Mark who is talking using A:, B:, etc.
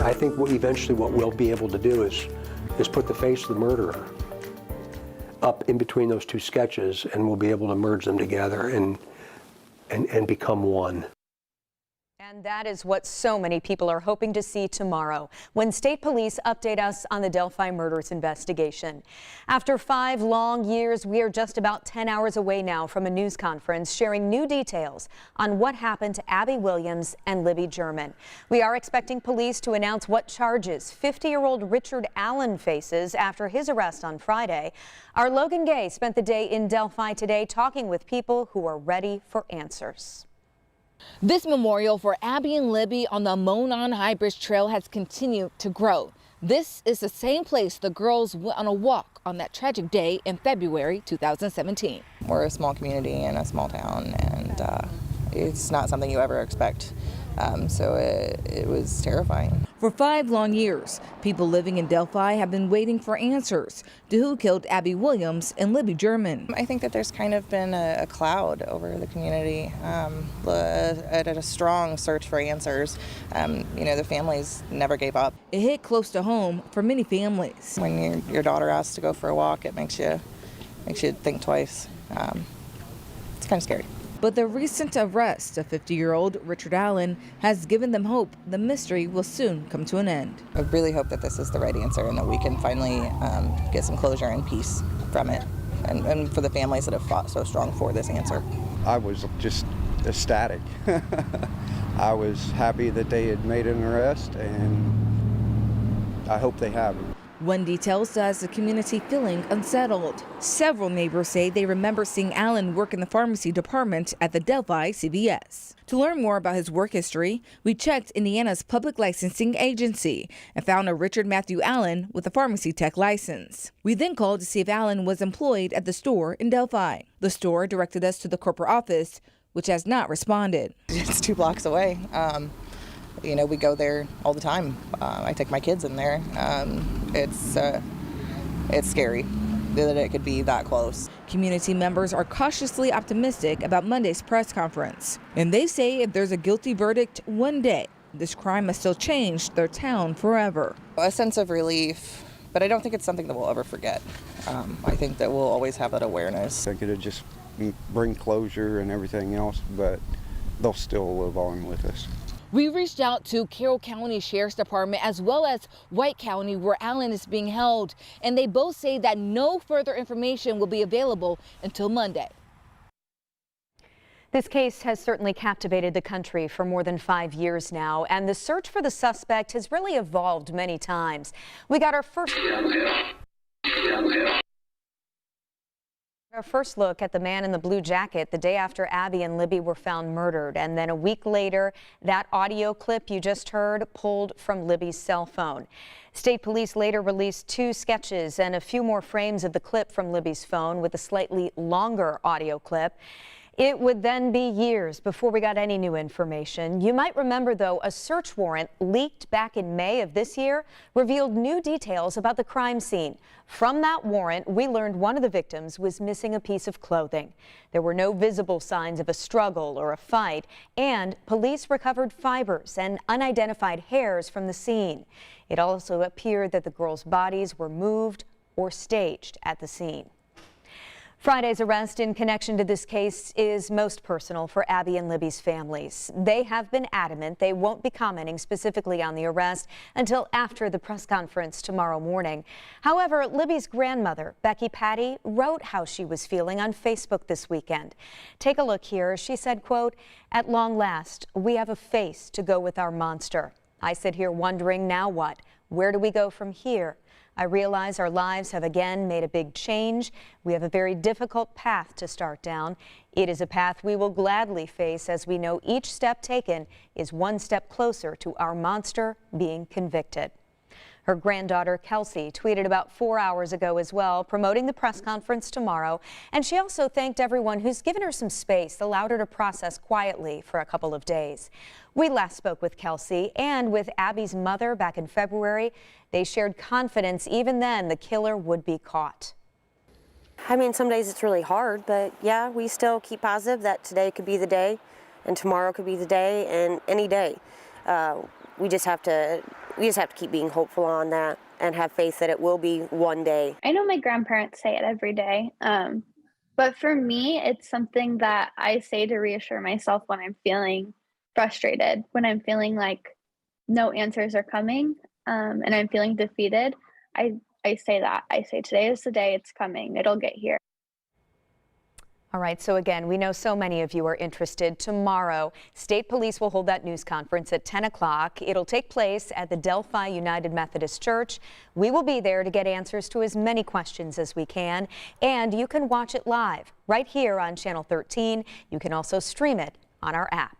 A: I think eventually what we'll be able to do is put the face of the murderer up in between those two sketches, and we'll be able to merge them together and become one.
B: And that is what so many people are hoping to see tomorrow when state police update us on the Delphi murders investigation. After 5 long years, we are just about 10 hours away now from a news conference sharing new details on what happened to Abby Williams and Libby German. We are expecting police to announce what charges 50-year-old Richard Allen faces after his arrest on Friday. Our Logan Gay spent the day in Delphi today talking with people who are ready for answers.
C: This memorial for Abby and Libby on the Monon High Bridge Trail has continued to grow. This is the same place the girls went on a walk on that tragic day in February 2017.
D: We're a small community in a small town, and it's not something you ever expect. So it was terrifying.
C: For 5 long years, people living in Delphi have been waiting for answers to who killed Abby Williams and Libby German.
D: I think that there's kind of been a cloud over the community, a strong search for answers. You know, the families never gave up.
C: It hit close to home for many families.
D: When your daughter asks to go for a walk, it makes you think twice. It's kind of scary.
C: But the recent arrest of 50-year-old Richard Allen has given them hope the mystery will soon come to an end.
D: I really hope that this is the right answer and that we can finally get some closure and peace from it, and for the families that have fought so strong for this answer.
E: I was just ecstatic. I was happy that they had made an arrest, and I hope they have.
C: One details has the community feeling unsettled. Several neighbors say they remember seeing Allen work in the pharmacy department at the Delphi CVS. To learn more about his work history, we checked Indiana's public licensing agency and found a Richard Matthew Allen with a pharmacy tech license. We then called to see if Allen was employed at the store in Delphi. The store directed us to the corporate office, which has not responded.
D: It's 2 blocks away. You know, we go there all the time. I take my kids in there. It's scary that it could be that close.
C: Community members are cautiously optimistic about Monday's press conference. And they say if there's a guilty verdict one day, this crime has still changed their town forever.
D: A sense of relief, but I don't think it's something that we'll ever forget. I think that we'll always have that awareness.
E: I could have just bring closure and everything else, but they'll still live on with us.
C: We reached out to Carroll County Sheriff's Department as well as White County, where Allen is being held, and they both say that no further information will be available until Monday.
B: This case has certainly captivated the country for more than 5 years now, and the search for the suspect has really evolved many times. We got our first look at the man in the blue jacket the day after Abby and Libby were found murdered. And then a week later, that audio clip you just heard pulled from Libby's cell phone. State police later released 2 sketches and a few more frames of the clip from Libby's phone with a slightly longer audio clip. It would then be years before we got any new information. You might remember, though, a search warrant leaked back in May of this year revealed new details about the crime scene. From that warrant, we learned one of the victims was missing a piece of clothing. There were no visible signs of a struggle or a fight, and police recovered fibers and unidentified hairs from the scene. It also appeared that the girls' bodies were moved or staged at the scene. Friday's arrest in connection to this case is most personal for Abby and Libby's families. They have been adamant they won't be commenting specifically on the arrest until after the press conference tomorrow morning. However, Libby's grandmother, Becky Patty, wrote how she was feeling on Facebook this weekend. Take a look here. She said, quote, "At long last, we have a face to go with our monster. I sit here wondering, now what? Where do we go from here? I realize our lives have again made a big change. We have a very difficult path to start down. It is a path we will gladly face, as we know each step taken is one step closer to our monster being convicted." Her granddaughter, Kelsey, tweeted about 4 hours ago as well, promoting the press conference tomorrow. And she also thanked everyone who's given her some space, allowed her to process quietly for a couple of days. We last spoke with Kelsey and with Abby's mother back in February. They shared confidence even then the killer would be caught.
F: I mean, some days it's really hard, but yeah, we still keep positive that today could be the day and tomorrow could be the day and any day. We just have to we just have to keep being hopeful on that and have faith that it will be one day.
G: I know my grandparents say it every day, but for me, it's something that I say to reassure myself when I'm feeling frustrated, when I'm feeling like no answers are coming, and I'm feeling defeated. I say that. I say, today is the day, it's coming, it'll get here.
B: All right, so again, we know so many of you are interested. Tomorrow, State Police will hold that news conference at 10 o'clock. It'll take place at the Delphi United Methodist Church. We will be there to get answers to as many questions as we can, and you can watch it live right here on Channel 13. You can also stream it on our app.